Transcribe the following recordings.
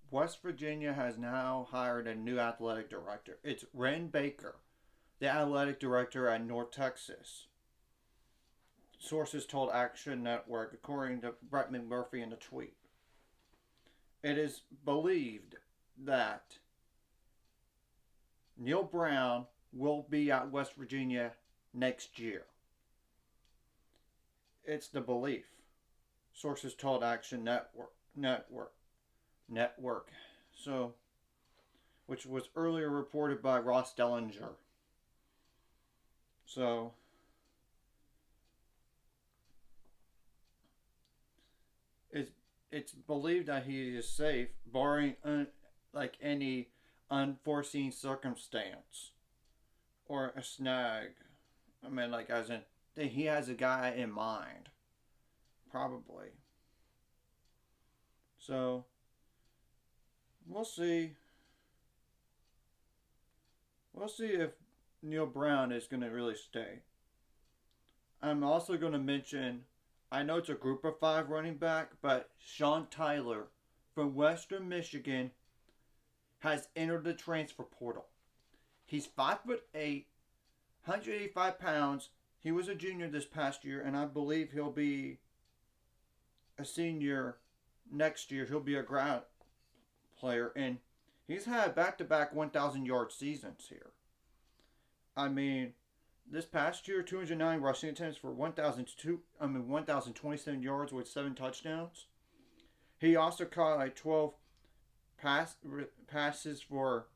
West Virginia has now hired a new athletic director. It's Wren Baker, the athletic director at North Texas. Sources told Action Network, according to Brett McMurphy in a tweet. It is believed that Neil Brown will be at West Virginia next year. It's the belief. Sources told Action Network. So, which was earlier reported by Ross Dellinger. So, it's believed that he is safe, barring any unforeseen circumstance or a snag. I mean, like as in he has a guy in mind, probably. So we'll see. We'll see if Neil Brown is going to really stay. I'm also going to mention, I know it's a group of five running back, but Sean Tyler from Western Michigan has entered the transfer portal. He's 5'8", 185 pounds. He was a junior this past year, and I believe he'll be a senior next year. He'll be a grad player, and he's had back-to-back 1,000-yard seasons here. I mean, this past year, 209 rushing attempts for 1,027 yards with 7 touchdowns. He also caught like 12 passes for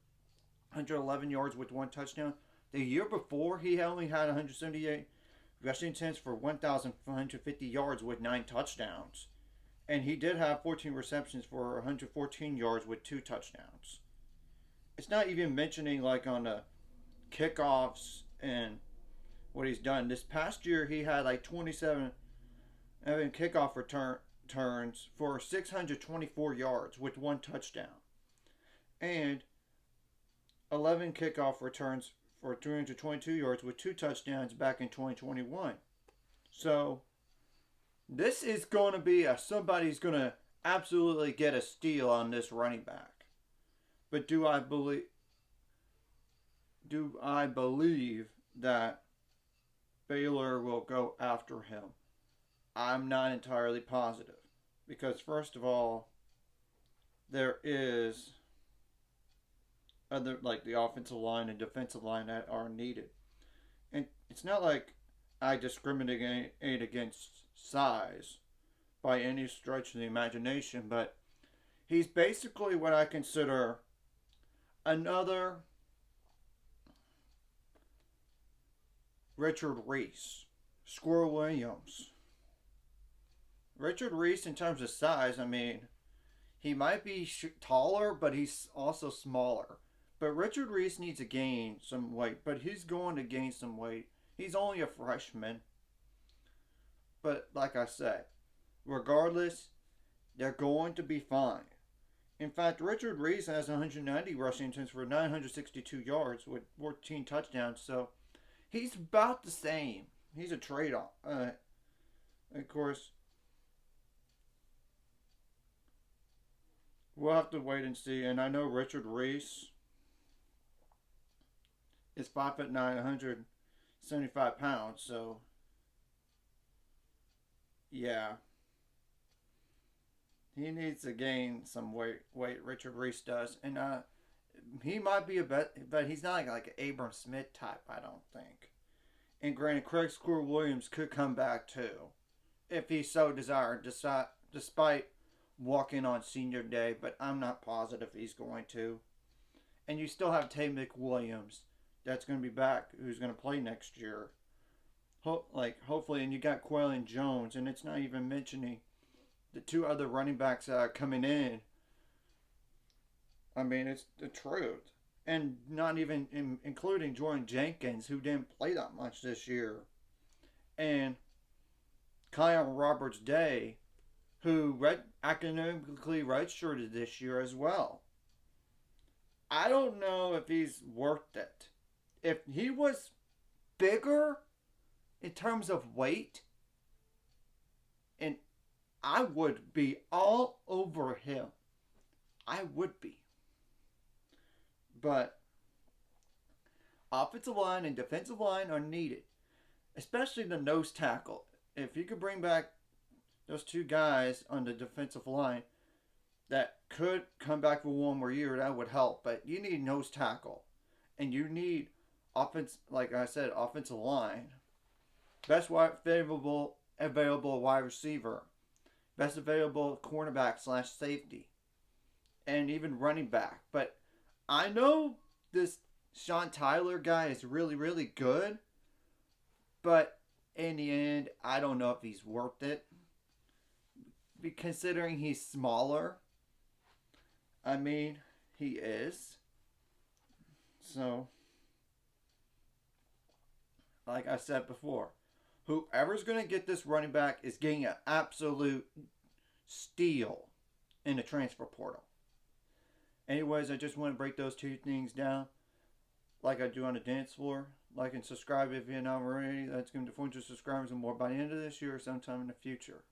111 yards with 1 touchdown. The year before, he only had 178 rushing attempts for 1,450 yards with 9 touchdowns. And he did have 14 receptions for 114 yards with 2 touchdowns. It's not even mentioning like on the kickoffs and what he's done. This past year, he had like 27 kickoff returns for 624 yards with 1 touchdown. And 11 kickoff returns for 322 yards with 2 touchdowns back in 2021. So, this is going to be somebody's going to absolutely get a steal on this running back. But do I believe that Baylor will go after him? I'm not entirely positive. Because first of all, there is other, like the offensive line and defensive line that are needed. And it's not like I discriminate against size by any stretch of the imagination, but he's basically what I consider another Richard Reese, Squirrel Williams. Richard Reese, in terms of size, I mean, he might be taller, but he's also smaller. But Richard Reese needs to gain some weight, but he's going to gain some weight. He's only a freshman. But like I said, regardless, they're going to be fine. In fact, Richard Reese has 190 rushing attempts for 962 yards with 14 touchdowns, so he's about the same. He's a trade-off. Of course, we'll have to wait and see. And I know Richard Reese is 5'9", 175 pounds. So, yeah, he needs to gain some weight. Richard Reese does, and he might be a bet, but he's not like an Abram Smith type, I don't think. And granted, Craig Squirrel Williams could come back too, if he so desired, despite walking on senior day, but I'm not positive he's going to. And you still have Tay McWilliams that's going to be back, who's going to play next year. Hopefully, and you got Quaylon Jones, and it's not even mentioning the 2 other running backs that are coming in. I mean, it's the truth. And not even including Jordan Jenkins, who didn't play that much this year. And Kyle Roberts-Day, who academically redshirted this year as well. I don't know if he's worth it. If he was bigger in terms of weight, and I would be all over him. I would be. But offensive line and defensive line are needed, especially the nose tackle. If you could bring back those two guys on the defensive line that could come back for one more year, that would help. But you need nose tackle, and you need offense, like I said, offensive line. Best available wide receiver, best available cornerback slash safety, and even running back. But I know this Sean Tyler guy is really, really good, but in the end, I don't know if he's worth it. Considering he's smaller, I mean, he is. So, like I said before, whoever's going to get this running back is getting an absolute steal in the transfer portal. Anyways, I just want to break those two things down like I do on the dance floor. Like and subscribe if you're not already. That's going to 400 subscribers and more by the end of this year or sometime in the future.